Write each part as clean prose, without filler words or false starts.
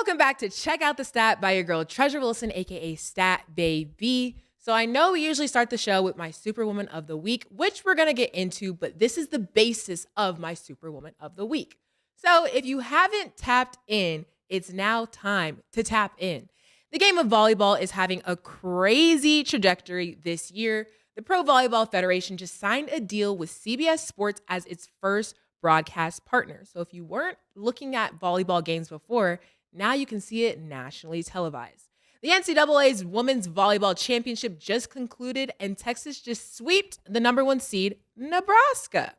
Welcome back to Check Out the Stat by your girl Treasure Wilson, aka Stat Baby. So I know we usually start the show with my Superwoman of the Week, which we're gonna get into, but this is the basis of my Superwoman of the Week. So if you haven't tapped in, it's now time to tap in. The game of volleyball is having a crazy trajectory this year. The Pro Volleyball Federation just signed a deal with CBS Sports as its first broadcast partner. So if you weren't looking at volleyball games before, now you can see it nationally televised. The NCAA's Women's Volleyball Championship just concluded, and Texas just swept the number 1 seed, Nebraska.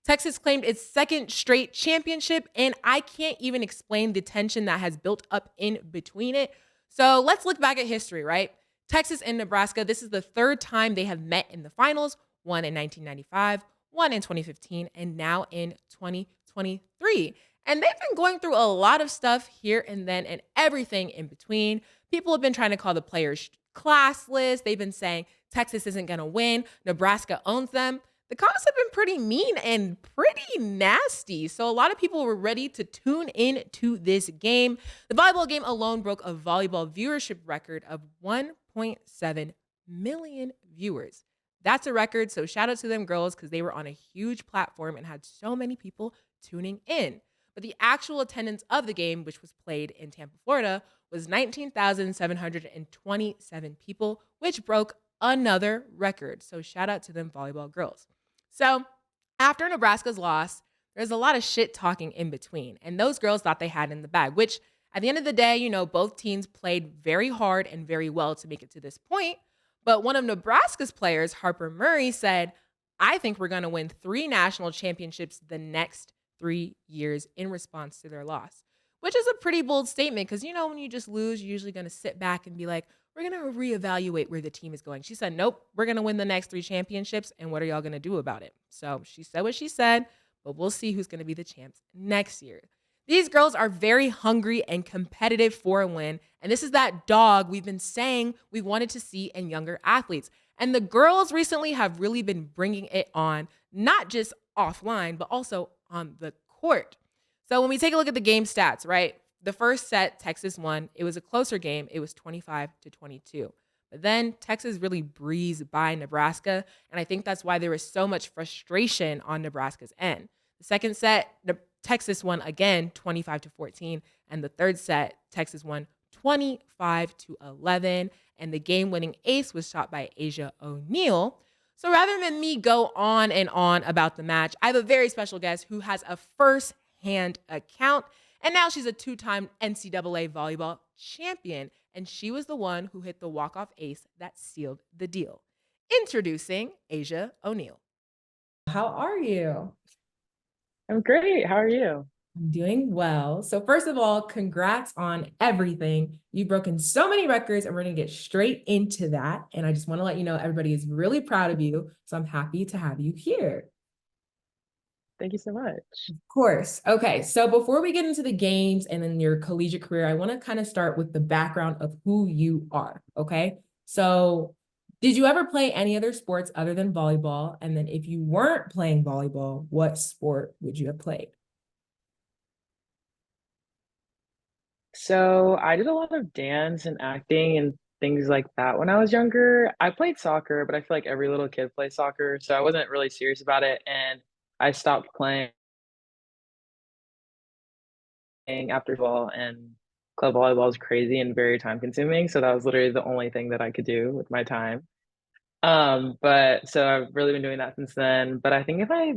Texas claimed its second straight championship, and I can't even explain the tension that has built up in between it. So let's look back at history, right? Texas and Nebraska, this is the third time they have met in the finals, one in 1995, one in 2015, and now in 2023. And they've been going through a lot of stuff here and then and everything in between. People have been trying to call the players classless. They've been saying Texas isn't going to win. Nebraska owns them. The comments have been pretty mean and pretty nasty. So a lot of people were ready to tune in to this game. The volleyball game alone broke a volleyball viewership record of 1.7 million viewers. That's a record. So shout out to them girls because they were on a huge platform and had so many people tuning in. But the actual attendance of the game, which was played in Tampa, Florida, was 19,727 people, which broke another record. So shout out to them volleyball girls. So after Nebraska's loss, there's a lot of shit talking in between. And those girls thought they had in the bag, which at the end of the day, both teams played very hard and very well to make it to this point. But one of Nebraska's players, Harper Murray, said, I think we're going to win 3 national championships the next 3 years in response to their loss, which is a pretty bold statement because, when you just lose, you're usually going to sit back and be like, we're going to reevaluate where the team is going. She said, nope, we're going to win the next 3 championships. And what are y'all going to do about it? So she said what she said, but we'll see who's going to be the champs next year. These girls are very hungry and competitive for a win. And this is that dog we've been saying we wanted to see in younger athletes. And the girls recently have really been bringing it on, not just offline, but also on the court. So when we take a look at the game stats, right? The first set, Texas won. It was a closer game. It was 25-22. But then Texas really breezed by Nebraska. And I think that's why there was so much frustration on Nebraska's end. The second set, Texas won again, 25-14. And the third set, Texas won 25-11. And the game-winning ace was shot by Asjia O'Neal. So rather than me go on and on about the match, I have a very special guest who has a first-hand account. And now she's a 2-time NCAA volleyball champion. And she was the one who hit the walk-off ace that sealed the deal. Introducing Asjia O'Neal. How are you? I'm great. How are you? I'm doing well. So first of all, congrats on everything. You've broken so many records and we're going to get straight into that. And I just want to let you know everybody is really proud of you. So I'm happy to have you here. Thank you so much. Of course. Okay. So before we get into the games and then your collegiate career, I want to kind of start with the background of who you are. Okay. So did you ever play any other sports other than volleyball? And then if you weren't playing volleyball, what sport would you have played? So I did a lot of dance and acting and things like that when I was younger. I played soccer, but I feel like every little kid plays soccer, so I wasn't really serious about it, and I stopped playing after volleyball, and club volleyball is crazy and very time consuming, so that was literally the only thing that I could do with my time. But so I've really been doing that since then. But I think if I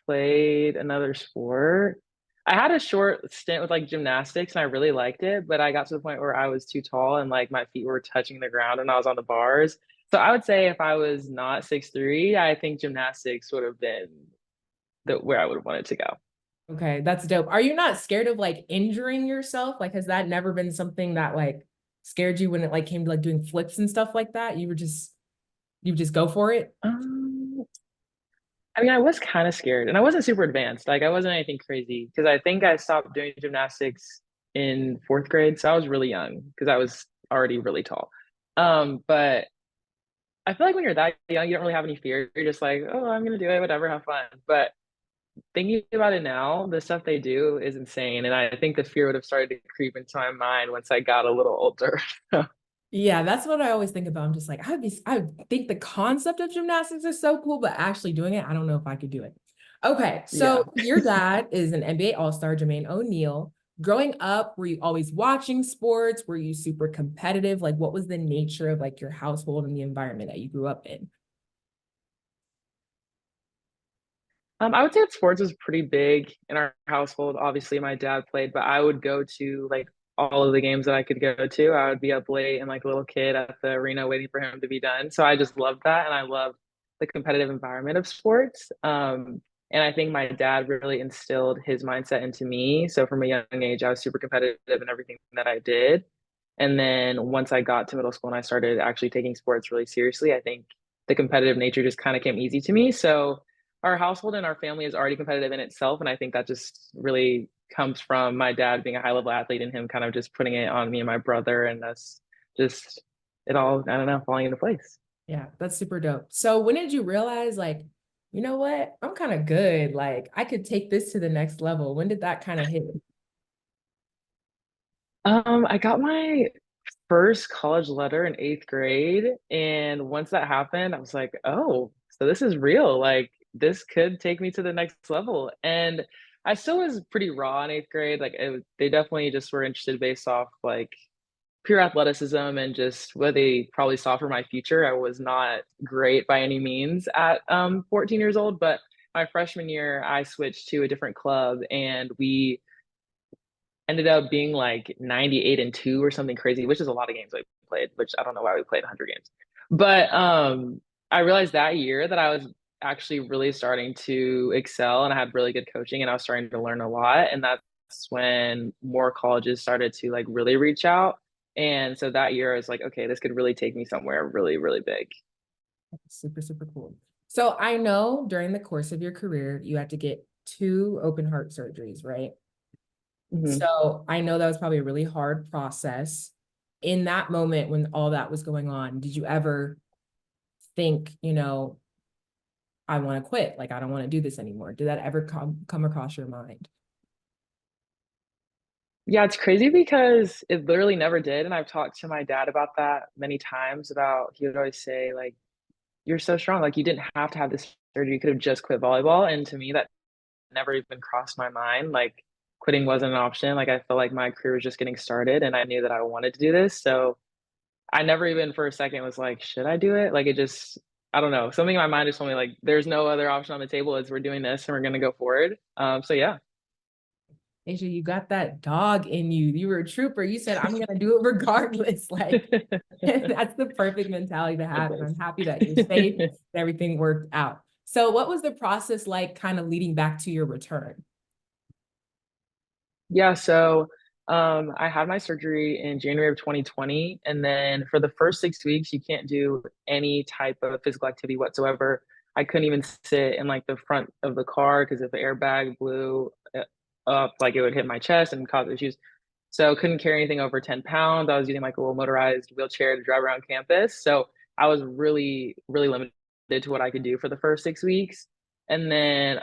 played another sport, I had a short stint with like gymnastics and I really liked it, but I got to the point where I was too tall and like my feet were touching the ground and I was on the bars. So I would say if I was not 6'3", I think gymnastics would have been where I would have wanted to go. Okay, that's dope. Are you not scared of like injuring yourself? Like, has that never been something that like scared you when it like came to like doing flips and stuff like that? You would just go for it? I mean, I was kind of scared and I wasn't super advanced. Like I wasn't anything crazy because I think I stopped doing gymnastics in 4th grade. So I was really young because I was already really tall. But I feel like when you're that young, you don't really have any fear. You're just like, oh, I'm gonna do it, whatever, have fun. But thinking about it now, the stuff they do is insane. And I think the fear would have started to creep into my mind once I got a little older. Yeah, that's what I always think about. I'm just like, I think the concept of gymnastics is so cool, but actually doing it, I don't know if I could do it. Okay, Yeah. so your dad is an NBA All-Star, Jermaine O'Neal. Growing up, were you always watching sports? Were you super competitive? Like, what was the nature of like your household and the environment that you grew up in? I would say that sports was pretty big in our household. Obviously, my dad played, but I would go to like all of the games that I could go to. I would be up late and like a little kid at the arena waiting for him to be done. So I just loved that, and I loved the competitive environment of sports. And I think my dad really instilled his mindset into me. So from a young age, I was super competitive in everything that I did. And then once I got to middle school and I started actually taking sports really seriously, I think the competitive nature just kind of came easy to me. So our household and our family is already competitive in itself. And I think that just really comes from my dad being a high level athlete and him kind of just putting it on me and my brother and us just it all, I don't know, falling into place. Yeah, that's super dope. So when did you realize like, you know what? I'm kind of good. Like I could take this to the next level. When did that kind of hit? I got my first college letter in eighth grade. And once that happened, I was like, oh, so this is real. Like, this could take me to the next level. And I still was pretty raw in eighth grade. Like, they definitely just were interested based off like pure athleticism and just what they probably saw for my future. I was not great by any means at 14 years old, but my freshman year, I switched to a different club and we ended up being like 98-2 or something crazy, which is a lot of games I played, which I don't know why we played 100 games. But I realized that year that I was actually really starting to excel and I had really good coaching and I was starting to learn a lot. And that's when more colleges started to like really reach out. And so that year I was like, okay, this could really take me somewhere really, really big. Super, super cool. So I know during the course of your career, you had to get two open heart surgeries, right? Mhm. So I know that was probably a really hard process. In that moment when all that was going on, did you ever think, I want to quit? Like, I don't want to do this anymore. Did that ever come across your mind? Yeah, it's crazy because it literally never did. And I've talked to my dad about that many times about he would always say, like, you're so strong. Like you didn't have to have this surgery. You could have just quit volleyball. And to me, that never even crossed my mind. Like quitting wasn't an option. Like I felt like my career was just getting started and I knew that I wanted to do this. So I never even for a second was like, should I do it? Like it just, I don't know. Something in my mind just told me like, there's no other option on the table is we're doing this and we're going to go forward. So yeah. Asia, you got that dog in you. You were a trooper. You said, I'm gonna do it regardless. Like that's the perfect mentality to have. And I'm Likewise. happy that you're safe and everything worked out. So what was the process like kind of leading back to your return? Yeah, so I had my surgery in January of 2020, and then for the first 6 weeks, you can't do any type of physical activity whatsoever. I couldn't even sit in like the front of the car because if the airbag blew up, like it would hit my chest and cause issues. So couldn't carry anything over 10 pounds. I was using like a little motorized wheelchair to drive around campus. So I was really, really limited to what I could do for the first 6 weeks. And then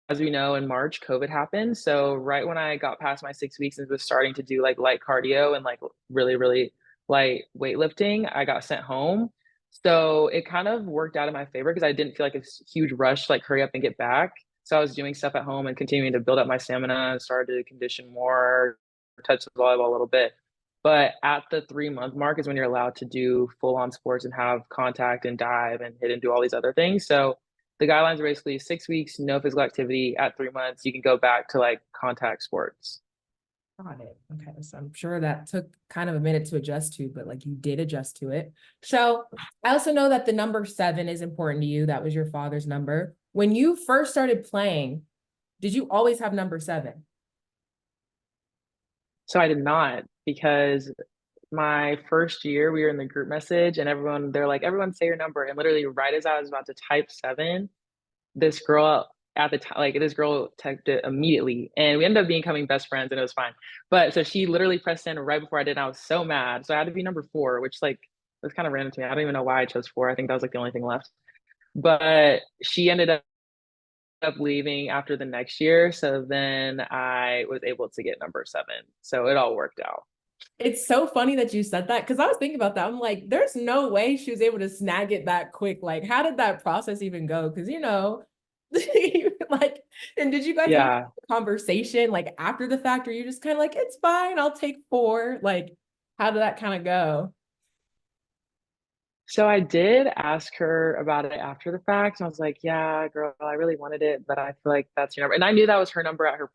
as we know, in March, COVID happened. So right when I got past my 6 weeks and was starting to do like light cardio and like really, really light weightlifting, I got sent home. So it kind of worked out in my favor because I didn't feel like a huge rush to like hurry up and get back. So I was doing stuff at home and continuing to build up my stamina and started to condition more, touch the volleyball a little bit. But at the 3 month mark is when you're allowed to do full on sports and have contact and dive and hit and do all these other things. So the guidelines are basically 6 weeks, no physical activity. At 3 months, you can go back to like contact sports. Got it. Okay. So I'm sure that took kind of a minute to adjust to, but like you did adjust to it. So I also know that the number 7 is important to you. That was your father's number. When you first started playing, did you always have number 7? So I did not because my first year we were in the group message and they're like, everyone say your number. And literally right as I was about to type 7, this girl at the time, like this girl typed it immediately, and we ended up becoming best friends, and it was fine. But so she literally pressed in right before I did, and I was so mad. So I had to be number 4, which like was kind of random to me. I don't even know why I chose 4. I think that was like the only thing left. But she ended up up leaving after the next year. So then I was able to get number 7. So it all worked out. It's so funny that you said that because I was thinking about that. I'm like, there's no way she was able to snag it that quick. Like, how did that process even go? Because, like, and did you guys have Yeah. a conversation like after the fact, or you just kind of like, it's fine, I'll take 4? Like, how did that kind of go? So I did ask her about it after the fact. And I was like, yeah, girl, I really wanted it, but I feel like that's your number. And I knew that was her number at her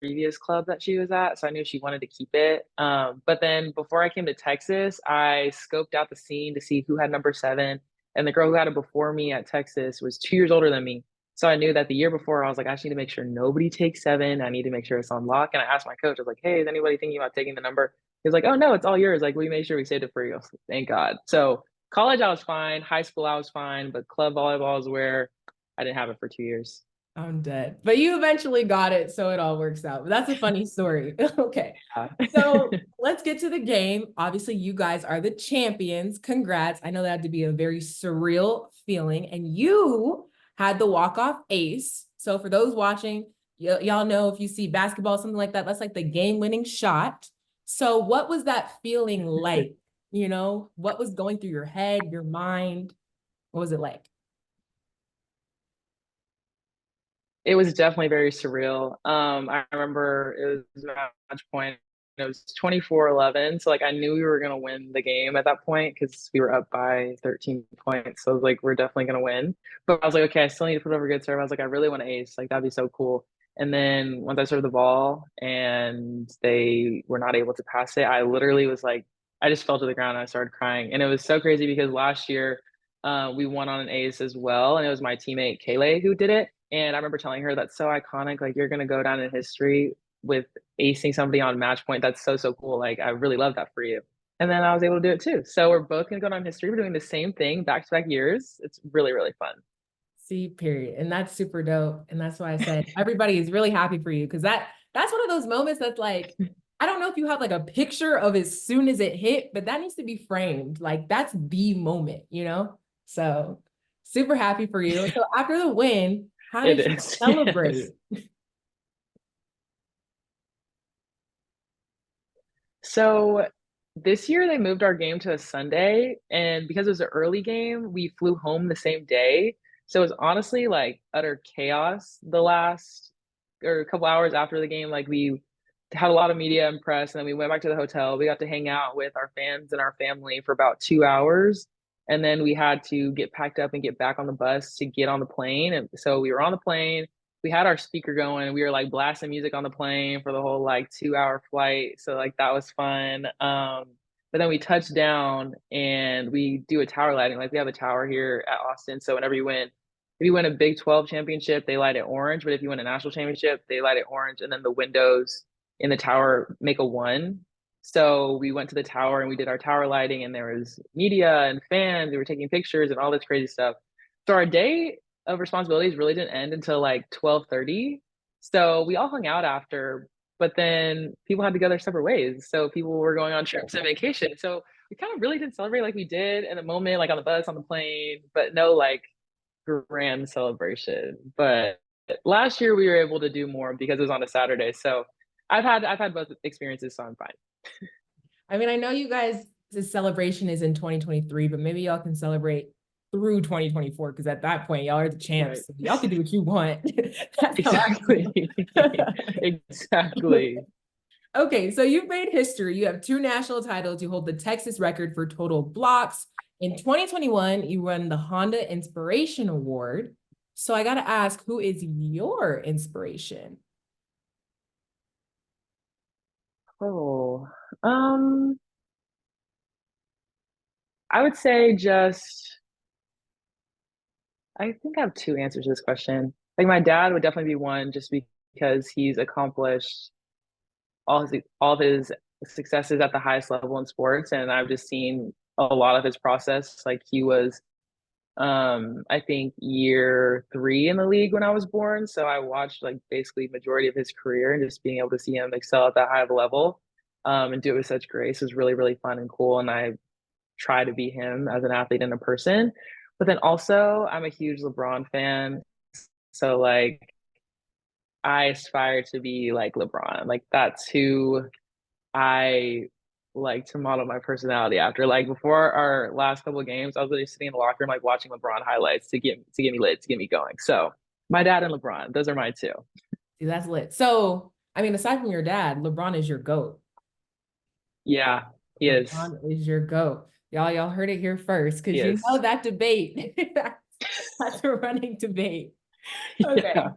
previous club that she was at. So I knew she wanted to keep it. But then before I came to Texas, I scoped out the scene to see who had number 7. And the girl who had it before me at Texas was 2 years older than me. So I knew that the year before, I was like, I just need to make sure nobody takes 7. I need to make sure it's on lock. And I asked my coach, I was like, hey, is anybody thinking about taking the number? He was like, oh, no, it's all yours. Like, we made sure we saved it for you. Like, thank God. So college, I was fine. High school, I was fine. But club volleyball is where I didn't have it for 2 years. I'm dead. But you eventually got it, so it all works out. But that's a funny story. Okay. So let's get to the game. Obviously, you guys are the champions. Congrats. I know that had to be a very surreal feeling. And you had the walk-off ace. So for those watching, y'all know if you see basketball, something like that, that's like the game-winning shot. So what was that feeling like? What was going through your head, your mind? What was it like? It was definitely very surreal. I remember it was match point. It was 24-11. So like I knew we were gonna win the game at that point because we were up by 13 points. So I was like, we're definitely gonna win. But I was like, okay, I still need to put over a good serve. I was like, I really want to ace. Like that'd be so cool. And then once I served the ball and they were not able to pass it, I literally was like, I just fell to the ground and I started crying. And it was so crazy because last year we won on an ace as well, and it was my teammate Kaylee who did it. And I remember telling her that's so iconic. Like you're gonna go down in history with acing somebody on match point. That's so so cool. Like I really love that for you. And then I was able to do it too. So we're both gonna go down in history. We're doing the same thing back to back years. It's really really fun. See, period. And that's super dope. And that's why I said everybody is really happy for you because that's one of those moments that's like, I don't know if you have like a picture of as soon as it hit, but that needs to be framed. Like that's the moment? So super happy for you. So after the win, how It did you is. Yes. celebrate? So this year they moved our game to a Sunday, and because it was an early game, we flew home the same day. So it was honestly like utter chaos the last or a couple hours after the game. Like we had a lot of media and press, and then we went back to the hotel. We got to hang out with our fans and our family for about 2 hours. And then we had to get packed up and get back on the bus to get on the plane. And so we were on the plane, we had our speaker going and we were like blasting music on the plane for the whole like 2 hour flight. So like that was fun. But then we touched down and we do a tower lighting. Like we have a tower here at Austin. So whenever you win, if you win a Big 12 championship, they light it orange. But if you win a national championship, they light it orange. And then the windows in the tower make a 1. So we went to the tower and we did our tower lighting, and there was media and fans. We were taking pictures and all this crazy stuff. So our day of responsibilities really didn't end until like 12:30. So we all hung out after, but then people had to go their separate ways. So people were going on trips and vacation. So we kind of really didn't celebrate like we did in the moment, like on the bus, on the plane, but no like grand celebration. But last year we were able to do more because it was on a Saturday. So I've had both experiences, so I'm fine. I mean, I know you guys, the celebration is in 2023, but maybe y'all can celebrate through 2024 because at that point, y'all are the champs. Right. So y'all can do what you want. That's how I Exactly. Exactly. Okay, so you've made history. You have 2 national titles. You hold the Texas record for total blocks. In 2021, you won the Honda Inspiration Award. So I got to ask, who is your inspiration? Oh, um, I would say just I think I have 2 answers to this question. Like my dad would definitely be one just because he's accomplished all of his successes at the highest level in sports, and I've just seen a lot of his process. Like he was I think year 3 in the league when I was born. So I watched like basically majority of his career, and just being able to see him excel at that high of a level and do it with such grace was really, really fun and cool. And I try to be him as an athlete and a person. But then also I'm a huge LeBron fan. So like I aspire to be like LeBron. Like that's who I like to model my personality after. Like before our last couple of games, I was literally sitting in the locker room like watching LeBron highlights to get me lit, to get me going. So my dad and LeBron, those are my two. See, that's lit. So, I mean, aside from your dad, LeBron is your GOAT. Yeah, he is. LeBron is your GOAT. Y'all heard it here first, because He you is. know that debate. That's a running debate. Okay. Yeah,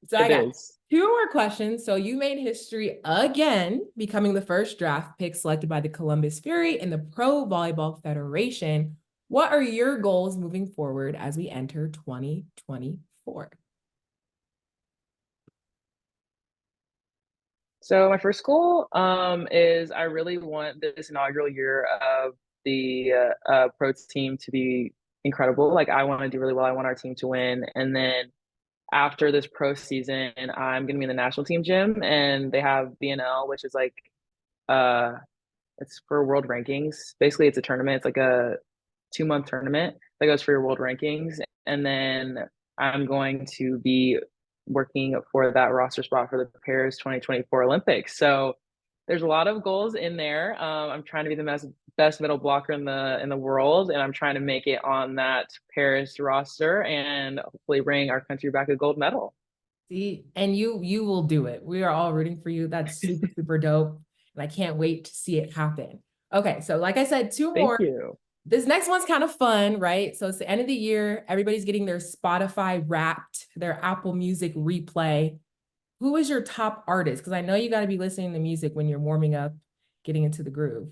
So I it got is. two more questions. So you made history again, becoming the first draft pick selected by the Columbus Fury in the Pro Volleyball Federation. What are your goals moving forward as we enter 2024? So my first goal is I really want this inaugural year of the pro team to be incredible. Like I want to do really well. I want our team to win. And then after this pro season, I'm gonna be in the national team gym, and they have BNL, which is like uh it's for world rankings. Basically, it's a tournament. It's like a 2-month tournament that goes for your world rankings. And then I'm going to be working for that roster spot for the Paris 2024 Olympics. So there's a lot of goals in there. I'm trying to be the best middle blocker in the world, and I'm trying to make it on that Paris roster and hopefully bring our country back a gold medal. See, and you will do it. We are all rooting for you. That's super, super dope. And I can't wait to see it happen. Okay, so like I said, two Thank more. you. This next one's kind of fun, right? So it's the end of the year. Everybody's getting their Spotify Wrapped, their Apple Music replay. Who is your top artist? Because I know you got to be listening to music when you're warming up, getting into the groove.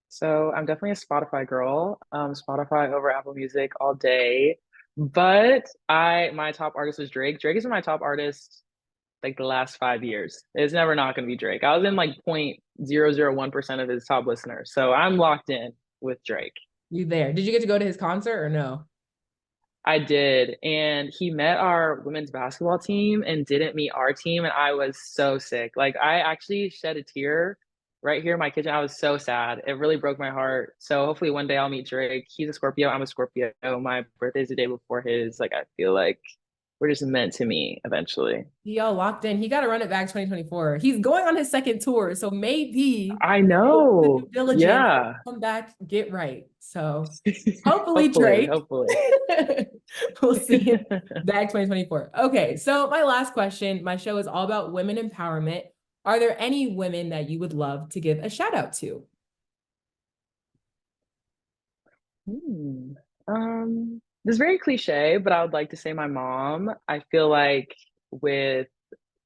So I'm definitely a Spotify girl. Spotify over Apple Music all day. But my top artist was Drake. Drake is my top artist like the last 5 years. It's never not gonna be Drake. I was in like 0.001% of his top listeners. So I'm locked in with Drake. You there? Did you get to go to his concert or no? I did. And he met our women's basketball team and didn't meet our team. And I was so sick. Like I actually shed a tear right here in my kitchen. I was so sad. It really broke my heart. So hopefully one day I'll meet Drake. He's a Scorpio. I'm a Scorpio. My birthday's the day before his. Like I feel like we're just meant to meet eventually. Y'all locked in. He got to run it back 2024. He's going on his second tour. So maybe I know. diligence, Yeah. come back, get right. So hopefully Drake. Hopefully. We'll see you back 2024. Okay, so my last question. My show is all about women empowerment. Are there any women that you would love to give a shout out to? This is very cliche, but I would like to say my mom. I feel like with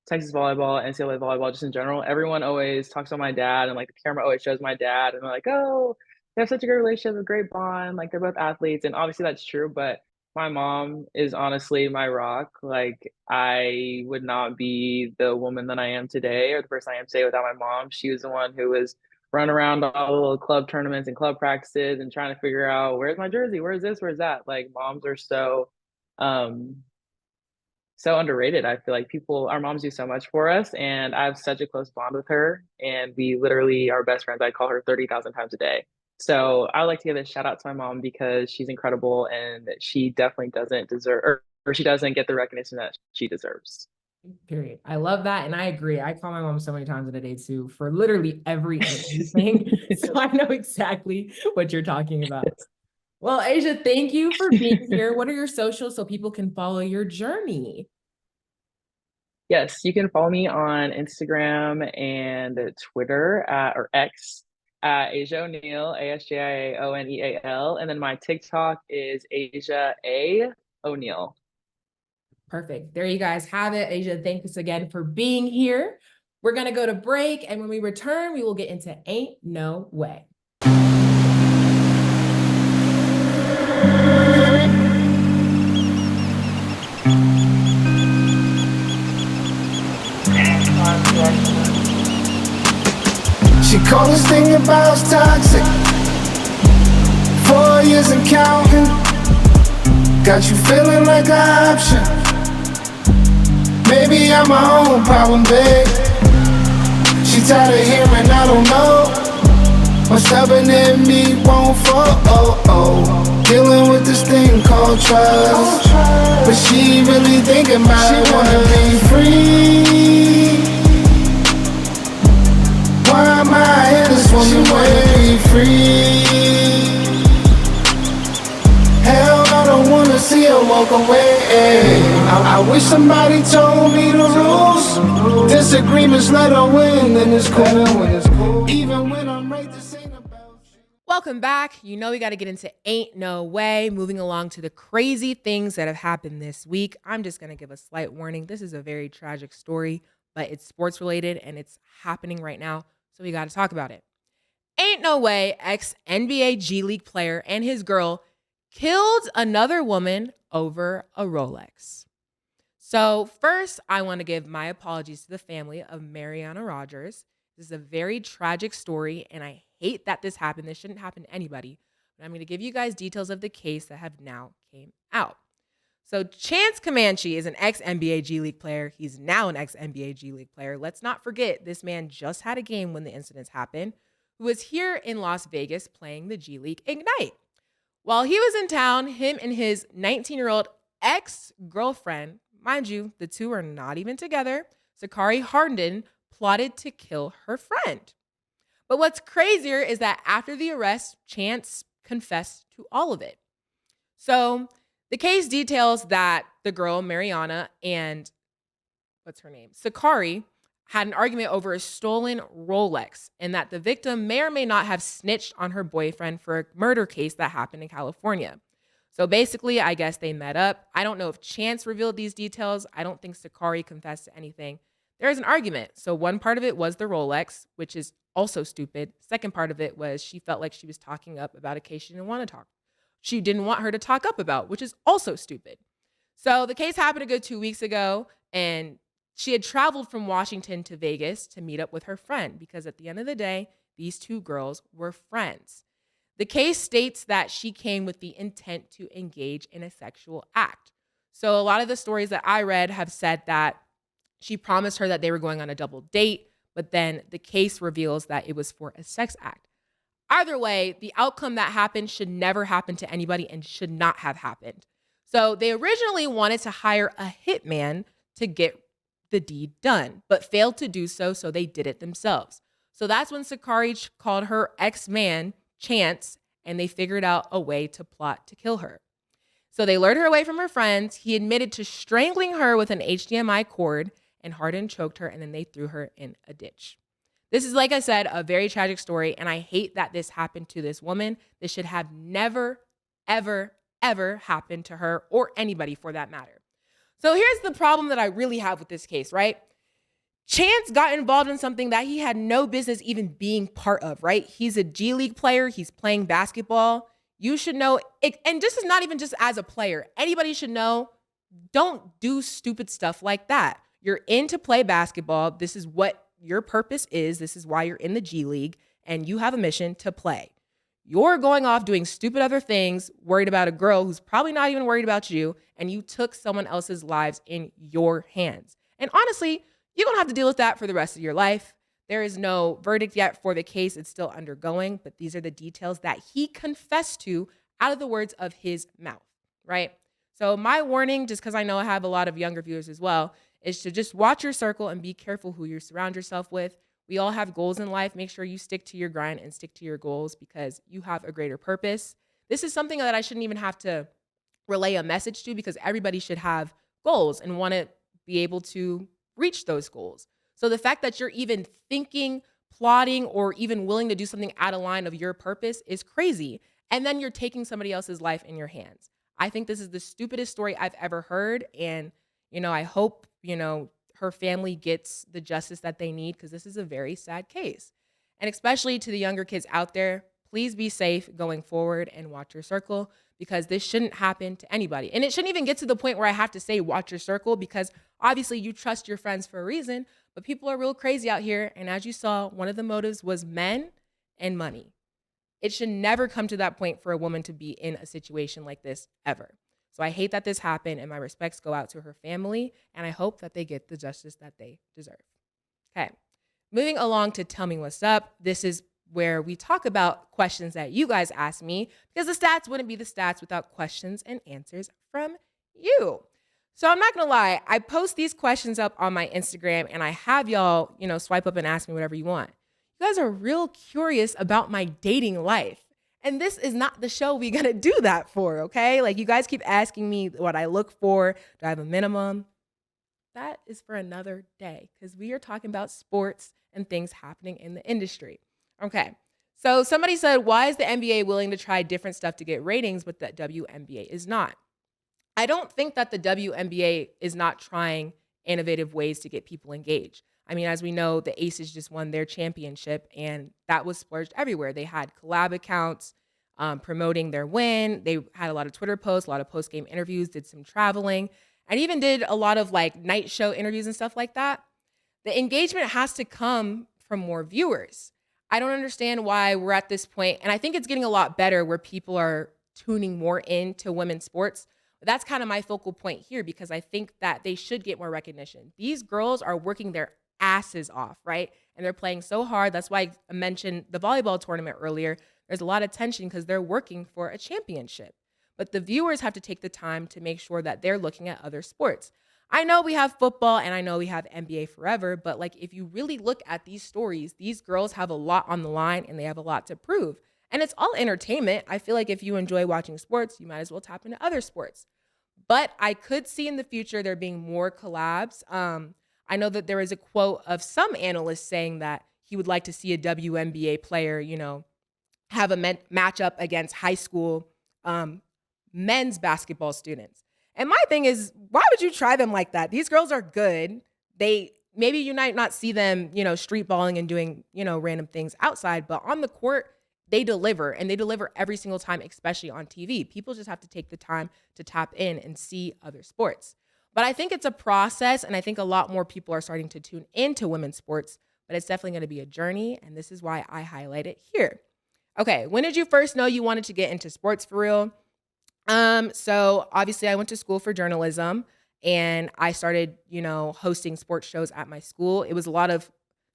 Texas volleyball, NCAA volleyball, just in general, everyone always talks about my dad, and like the camera always shows my dad, and they're like, "Oh, they have such a great relationship, a great bond. Like they're both athletes," and obviously that's true. But my mom is honestly my rock. Like I would not be the woman that I am today, or the person I am today, without my mom. She was the one who was running around all the little club tournaments and club practices and trying to figure out where's my jersey, where's this, where's that. Like moms are um so underrated. I feel like our moms do so much for us, and I have such a close bond with her, and we literally are best friends. I call her 30,000 times a day. So I like to give a shout out to my mom because she's incredible, and she definitely doesn't deserve, or she doesn't get the recognition that she deserves. Period. I love that. And I agree. I call my mom so many times in a day too, for literally everything. So I know exactly what you're talking about. Well, Asjia, thank you for being here. What are your socials so people can follow your journey? Yes, you can follow me on Instagram and Twitter or X at Asjia O'Neal, ASJIAONEAL. And then my TikTok is Asjia A. O'Neal. Perfect. There you guys have it. Asjia, thanks again for being here. We're going to go to break. And when we return, we will get into Ain't No Way. She called this thing about toxic. 4 years and counting. Got you feeling like an option. Maybe I'm my own problem, babe. She tired of hearing I don't know. What's stubborn in me won't fall. Dealing with this thing called trust. But she really thinking about it. She wanna be free. Why am I here? This woman wanna be free. Hell, I don't wanna see her walk away. I wish somebody told me the rules. Disagreements let her win, and it's cool. Even when I'm right, this ain't about you. Welcome back. You know we got to get into Ain't No Way. Moving along to the crazy things that have happened this week. I'm just going to give a slight warning. This is a very tragic story, but it's sports related and it's happening right now, so we got to talk about it. Ain't No Way, ex-NBA G League player and his girl killed another woman over a Rolex. So first, I want to give my apologies to the family of Mariana Rogers. This is a very tragic story, and I hate that this happened. This shouldn't happen to anybody. But I'm going to give you guys details of the case that have now came out. So Chance Comanche is an ex-NBA G League player. He's now an ex-NBA G League player. Let's not forget, this man just had a game when the incidents happened, who was here in Las Vegas playing the G League Ignite. While he was in town, him and his 19-year-old ex-girlfriend, mind you, the two are not even together, Sakari Harden, plotted to kill her friend. But what's crazier is that after the arrest, Chance confessed to all of it. So the case details that the girl, Mariana, and Sakari, had an argument over a stolen Rolex, and that the victim may or may not have snitched on her boyfriend for a murder case that happened in California. So basically, I guess they met up. I don't know if Chance revealed these details. I don't think Sakari confessed to anything. There is an argument. So one part of it was the Rolex, which is also stupid. Second part of it was she felt like she was talking up about a case she didn't want to talk. She didn't want her to talk up about, which is also stupid. So the case happened a good 2 weeks ago, and she had traveled from Washington to Vegas to meet up with her friend because at the end of the day, these two girls were friends. The case states that she came with the intent to engage in a sexual act. So a lot of the stories that I read have said that she promised her that they were going on a double date, but then the case reveals that it was for a sex act. Either way, the outcome that happened should never happen to anybody and should not have happened. So they originally wanted to hire a hitman to get the deed done, but failed to do so, so they did it themselves. So that's when Sakari called her ex-man, Chance, and they figured out a way to plot to kill her. So they lured her away from her friends. He admitted to strangling her with an HDMI cord, and Harden choked her, and then they threw her in a ditch. This is, like I said, a very tragic story, and I hate that this happened to this woman. This should have never, ever, ever happened to her or anybody for that matter. So here's the problem that I really have with this case, right? Chance got involved in something that he had no business even being part of, right? He's a G League player. He's playing basketball. You should know, and this is not even just as a player. Anybody should know, don't do stupid stuff like that. You're in to play basketball. This is what your purpose is. This is why you're in the G League, and you have a mission to play. You're going off doing stupid other things, worried about a girl who's probably not even worried about you, and you took someone else's lives in your hands. And honestly, you're going to have to deal with that for the rest of your life. There is no verdict yet for the case. It's still undergoing, but these are the details that he confessed to out of the words of his mouth, right? So my warning, just because I know I have a lot of younger viewers as well, is to just watch your circle and be careful who you surround yourself with. We all have goals in life. Make sure you stick to your grind and stick to your goals because you have a greater purpose. This is something that I shouldn't even have to relay a message to because everybody should have goals and want to be able to reach those goals. So the fact that you're even thinking, plotting, or even willing to do something out of line of your purpose is crazy. And then you're taking somebody else's life in your hands. I think this is the stupidest story I've ever heard. And, I hope, her family gets the justice that they need because this is a very sad case. And especially to the younger kids out there, please be safe going forward and watch your circle because this shouldn't happen to anybody. And it shouldn't even get to the point where I have to say watch your circle because obviously you trust your friends for a reason, but people are real crazy out here. And as you saw, one of the motives was men and money. It should never come to that point for a woman to be in a situation like this ever. So I hate that this happened, and my respects go out to her family, and I hope that they get the justice that they deserve. Okay, moving along to Tell Me What's Up. This is where we talk about questions that you guys ask me, because the stats wouldn't be the stats without questions and answers from you. So I'm not gonna lie, I post these questions up on my Instagram and I have y'all, swipe up and ask me whatever you want. You guys are real curious about my dating life. And this is not the show we're gonna do that for, okay? Like, you guys keep asking me what I look for. Do I have a minimum? That is for another day, because we are talking about sports and things happening in the industry. Okay, so somebody said, why is the NBA willing to try different stuff to get ratings, but the WNBA is not? I don't think that the WNBA is not trying innovative ways to get people engaged. I mean, as we know, the Aces just won their championship, and that was splurged everywhere. They had collab accounts promoting their win. They had a lot of Twitter posts, a lot of post-game interviews, did some traveling, and even did a lot of like night show interviews and stuff like that. The engagement has to come from more viewers. I don't understand why we're at this point, and I think it's getting a lot better where people are tuning more into women's sports. But that's kind of my focal point here, because I think that they should get more recognition. These girls are working their asses off, right? And they're playing so hard. That's why I mentioned the volleyball tournament earlier. There's a lot of tension because they're working for a championship. But the viewers have to take the time to make sure that they're looking at other sports. I know we have football and I know we have NBA forever, but like, if you really look at these stories, these girls have a lot on the line and they have a lot to prove. And it's all entertainment. I feel like if you enjoy watching sports, you might as well tap into other sports. But I could see in the future there being more collabs. I know that there is a quote of some analysts saying that he would like to see a WNBA player, have a matchup against high school men's basketball students. And my thing is, why would you try them like that? These girls are good. Maybe you might not see them, street balling and doing, random things outside, but on the court, they deliver, and they deliver every single time, especially on TV. People just have to take the time to tap in and see other sports. But I think it's a process, and I think a lot more people are starting to tune into women's sports, but it's definitely going to be a journey, and this is why I highlight it here. Okay, when did you first know you wanted to get into sports for real? So obviously I went to school for journalism, and I started, hosting sports shows at my school. It was a lot of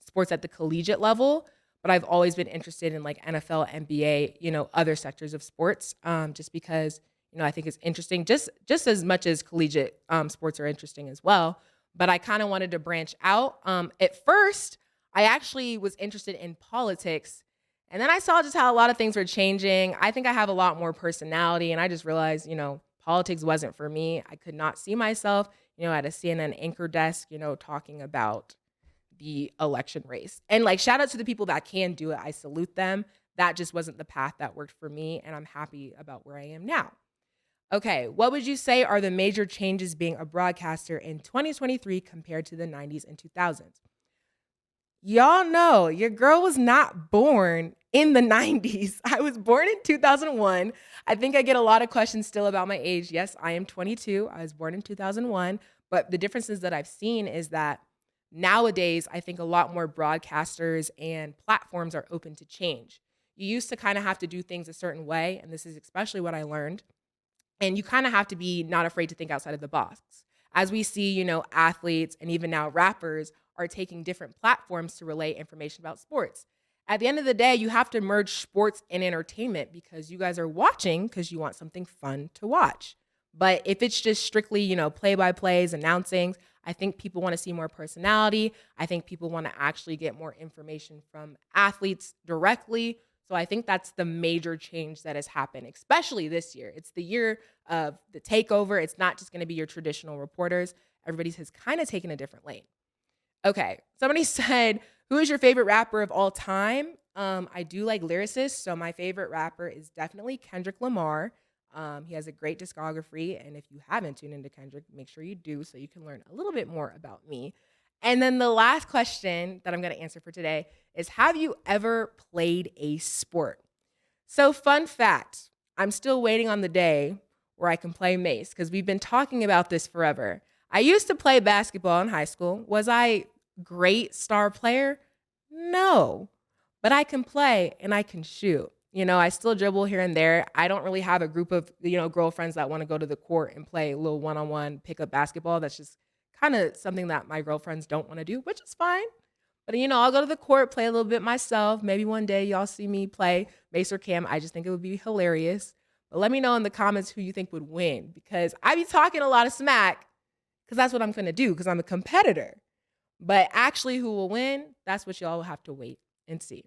sports at the collegiate level, but I've always been interested in like NFL, NBA, other sectors of sports, just because, I think it's interesting, just as much as collegiate sports are interesting as well. But I kind of wanted to branch out. At first, I actually was interested in politics. And then I saw just how a lot of things were changing. I think I have a lot more personality, and I just realized, politics wasn't for me. I could not see myself, at a CNN anchor desk, talking about the election race. And like, shout out to the people that can do it. I salute them. That just wasn't the path that worked for me, and I'm happy about where I am now. Okay, what would you say are the major changes being a broadcaster in 2023 compared to the 90s and 2000s? Y'all know your girl was not born in the 90s. I was born in 2001. I think I get a lot of questions still about my age. Yes, I am 22. I was born in 2001. But the differences that I've seen is that nowadays, I think a lot more broadcasters and platforms are open to change. You used to kind of have to do things a certain way, and this is especially what I learned. And you kind of have to be not afraid to think outside of the box. As we see, athletes and even now rappers are taking different platforms to relay information about sports. At the end of the day, you have to merge sports and entertainment, because you guys are watching because you want something fun to watch. But if it's just strictly, play-by-plays, announcings, I think people want to see more personality. I think people want to actually get more information from athletes directly. So I think that's the major change that has happened, especially this year. It's the year of the takeover. It's not just going to be your traditional reporters. Everybody has kind of taken a different lane. Okay, somebody said, who is your favorite rapper of all time? I do like lyricists, so my favorite rapper is definitely Kendrick Lamar. He has a great discography, and if you haven't tuned into Kendrick, make sure you do so you can learn a little bit more about me. And then the last question that I'm going to answer for today is, have you ever played a sport? So fun fact, I'm still waiting on the day where I can play Mase, because we've been talking about this forever. I used to play basketball in high school. Was I great star player? No, but I can play and I can shoot. I still dribble here and there. I don't really have a group of, girlfriends that want to go to the court and play a little one-on-one pickup basketball. That's just kind of something that my girlfriends don't want to do, which is fine. But, I'll go to the court, play a little bit myself. Maybe one day y'all see me play Mase or Cam. I just think it would be hilarious. But let me know in the comments who you think would win, because I be talking a lot of smack, because that's what I'm going to do, because I'm a competitor. But actually who will win, that's what y'all will have to wait and see.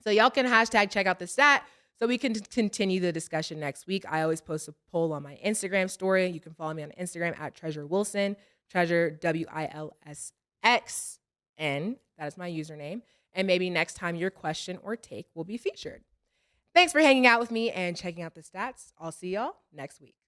So y'all can hashtag check out the stat so we can continue the discussion next week. I always post a poll on my Instagram story. You can follow me on Instagram at Treasure Wilson, Treasure WILSXN. That is my username. And maybe next time your question or take will be featured. Thanks for hanging out with me and checking out the stats. I'll see y'all next week.